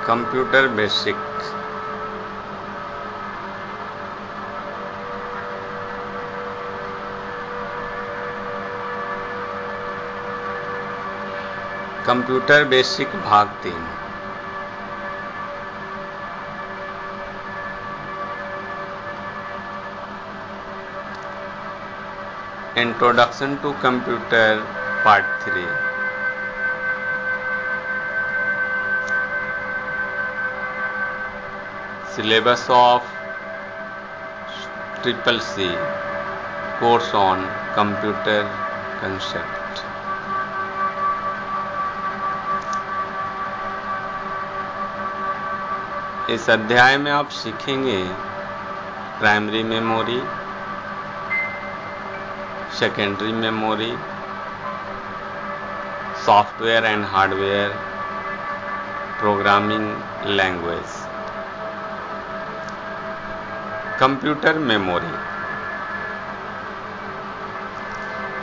Computer basic. Computer basic भाग 3। Introduction to computer part 3। Syllabus of CCC course on computer concept। इस अध्याय में आप सीखेंगे primary memory, secondary memory, software and hardware, programming language. Computer memory.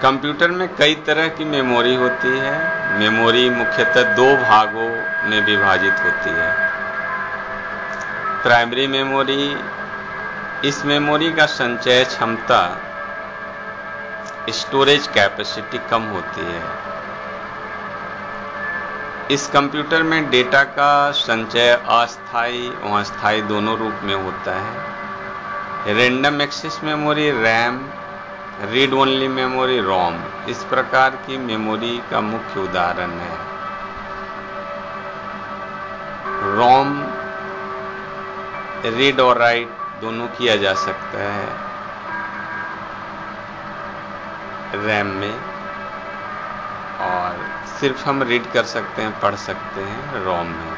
Computer में कई तरह की मेमोरी होती है। मेमोरी मुख्यतः दो भागों में विभाजित होती है। प्राइमरी मेमोरी, इस मेमोरी का संचय क्षमता, स्टोरेज कैपेसिटी कम होती है। इस कंप्यूटर में डेटा का संचय अस्थायी और अस्थायी दोनों रूप में होता है। Random access memory RAM, read only memory ROM इस प्रकार की मेमोरी का मुख्य उदाहरण है। रोम रीड और राइट दोनों किया जा सकता है रैम में, और सिर्फ हम रीड कर सकते हैं, पढ़ सकते हैं रोम में।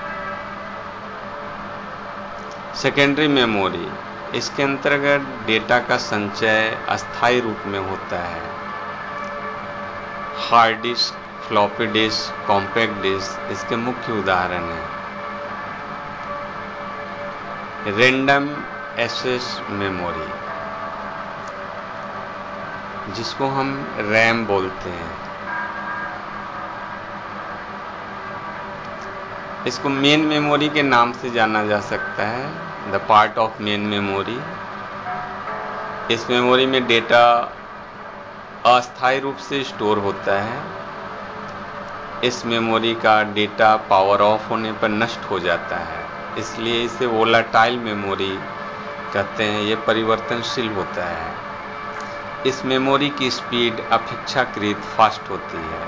सेकेंडरी मेमोरी, इसके अंतर्गत डेटा का संचय अस्थायी रूप में होता है। Hard disk, floppy disk, compact disk इसके मुख्य उदाहरण हैं। रैंडम एक्सेस मेमोरी, जिसको हम रैम बोलते हैं, इसको मेन मेमोरी के नाम से जाना जा सकता है, the part of main memory. इस मेमोरी में डेटा अस्थायी रूप से स्टोर होता है। इस मेमोरी का डेटा पावर ऑफ होने पर नष्ट हो जाता है, इसलिए इसे वोलाटाइल मेमोरी कहते हैं। ये परिवर्तनशील होता है। इस मेमोरी की स्पीड अपेक्षाकृत फास्ट होती है।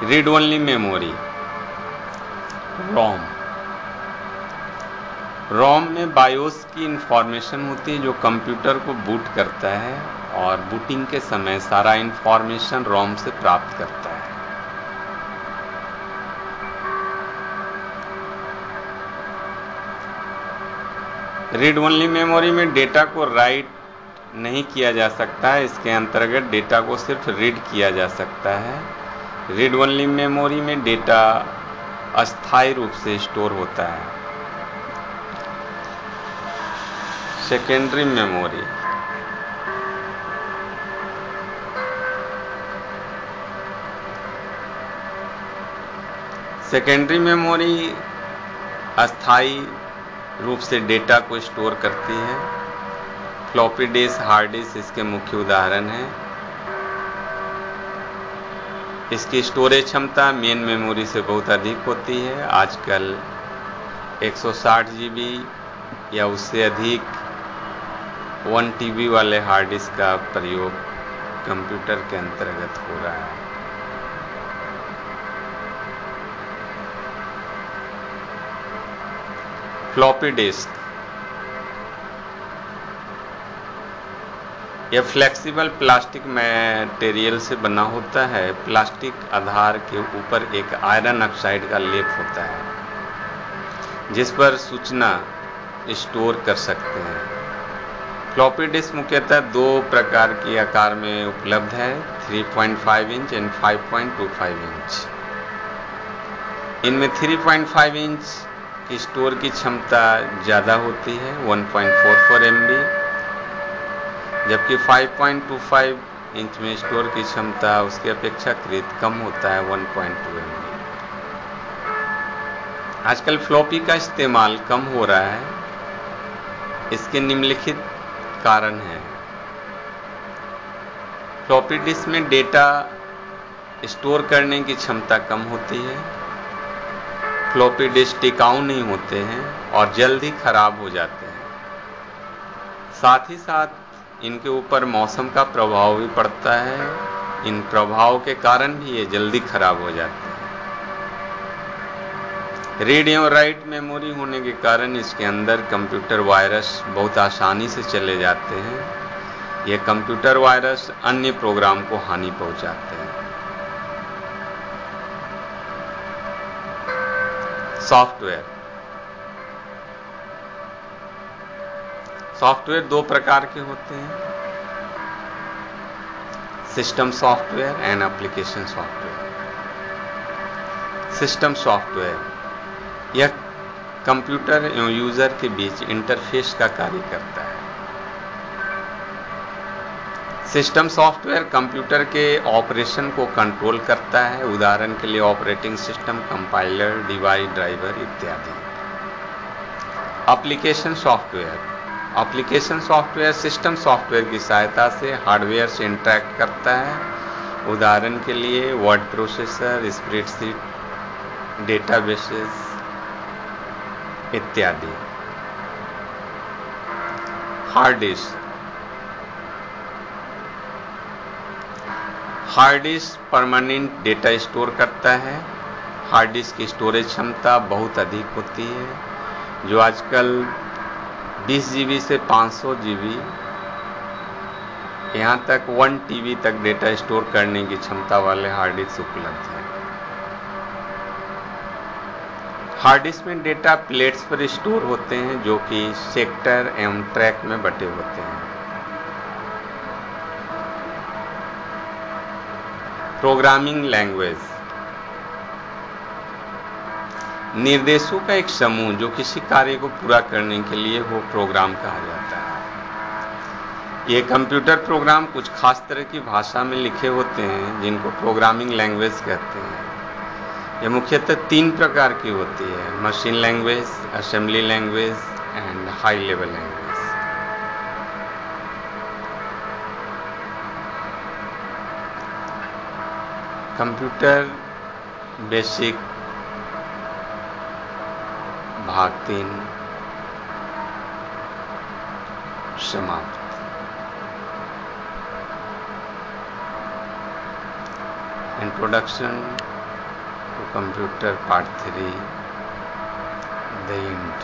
Read only memory ROM. ROM में बायोस की इंफॉर्मेशन होती है जो कंप्यूटर को बूट करता है, और बूटिंग के समय सारा इंफॉर्मेशन रोम से प्राप्त करता है। रीड ओनली मेमोरी में डेटा को राइट नहीं किया जा सकता है। इसके अंतर्गत डेटा को सिर्फ रीड किया जा सकता है। रीड ओनली मेमोरी में डेटा अस्थायी रूप से स्टोर होता है। सेकेंडरी मेमोरी, सेकेंडरी मेमोरी अस्थायी रूप से डेटा को स्टोर करती है। फ्लॉपी डिस्क, हार्ड डिस्क इसके मुख्य उदाहरण हैं। इसकी स्टोरेज क्षमता मेन मेमोरी से बहुत अधिक होती है। आजकल 160 GB या उससे अधिक 1 TB वाले हार्ड डिस्क का प्रयोग कंप्यूटर के अंतर्गत हो रहा है। फ्लॉपी डिस्क, यह फ्लेक्सिबल प्लास्टिक मटेरियल से बना होता है। प्लास्टिक आधार के ऊपर एक आयरन ऑक्साइड का लेप होता है, जिस पर सूचना स्टोर कर सकते हैं। फ्लॉपी डिस्क मुख्यतः दो प्रकार के आकार में उपलब्ध है, 3.5 इंच एंड 5.25 इंच। इनमें 3.5 इंच की स्टोर की क्षमता ज़्यादा होती है, 1.44 MB, जबकि 5.25 इंच में स्टोर की क्षमता उसकी अपेक्षाकृत कम होता है, 1.2 MB। आजकल फ्लॉपी का इस्तेमाल कम हो रहा है। इसके निम्नलिखित कारण हैं। फ्लॉपी डिस्क में डेटा स्टोर करने की क्षमता कम होती है। फ्लॉपी डिस्क टिकाऊ नहीं होते हैं और जल्द ही खराब हो जाते हैं। साथ ही साथ इनके ऊपर मौसम का प्रभाव भी पड़ता है। इन प्रभाव के कारण भी ये जल्दी खराब हो जाते हैं। रीड एवं राइट मेमोरी होने के कारण इसके अंदर कंप्यूटर वायरस बहुत आसानी से चले जाते हैं। ये कंप्यूटर वायरस अन्य प्रोग्राम को हानि पहुंचाते हैं। सॉफ्टवेयर दो प्रकार के होते हैं, system software and application software. System software यह कंप्यूटर एवं यूजर के बीच इंटरफेस का कार्य करता है। सिस्टम सॉफ्टवेयर कंप्यूटर के ऑपरेशन को कंट्रोल करता है। उदाहरण के लिए operating system, compiler, device, driver इत्यादि। एप्लीकेशन सॉफ्टवेयर सिस्टम सॉफ्टवेयर की सहायता से हार्डवेयर से इंटरैक्ट करता है। उदाहरण के लिए वर्ड प्रोसेसर, स्प्रेडशीट, डेटाबेसेस इत्यादि। Hard disk permanent data store करता है। हार्ड डिस्क की स्टोरेज क्षमता बहुत अधिक होती है, जो आजकल 20 GB से 500 GB, यहां तक 1 TB तक डेटा स्टोर करने की क्षमता वाले हार्ड डिस्क उपलब्ध हैं। हार्ड डिस्क में डेटा प्लेट्स पर स्टोर होते हैं, जो कि सेक्टर एवं ट्रैक में बटे होते हैं। प्रोग्रामिंग लैंग्वेज निर्देशों का एक समूह जो किसी कार्य को पूरा करने के लिए वो प्रोग्राम कहा जाता है। ये कंप्यूटर प्रोग्राम कुछ खास तरह की भाषा में लिखे होते हैं, जिनको प्रोग्रामिंग लैंग्वेज कहते हैं। ये मुख्यतः 3 प्रकार की होती है: machine language, assembly language and high level language. Computer basic भाग 3 समाप्त। Introduction to computer part 3 the and.